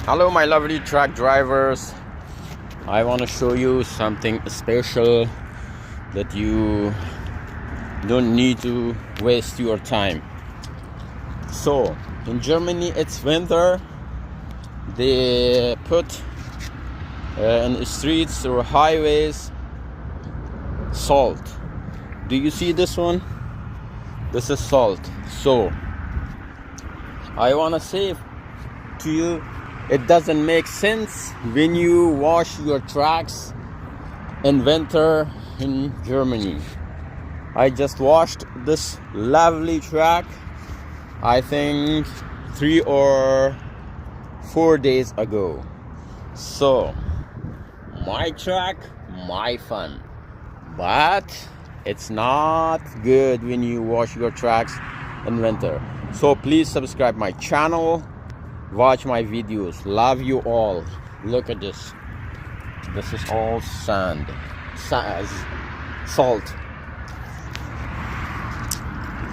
Hello my lovely truck drivers. I want to show you something special that you don't need to waste your time. So in Germany it's winter. They put in the streets or highways salt. Do you see this one? This is salt. So I want to say to you, it doesn't make sense when you wash your trucks in winter in Germany. I just washed this lovely truck, I think 3 or 4 days ago. So my truck, my fun, but it's not good when you wash your trucks in winter. So please subscribe my channel, watch my videos. Love you all. Look at this. This is all salt.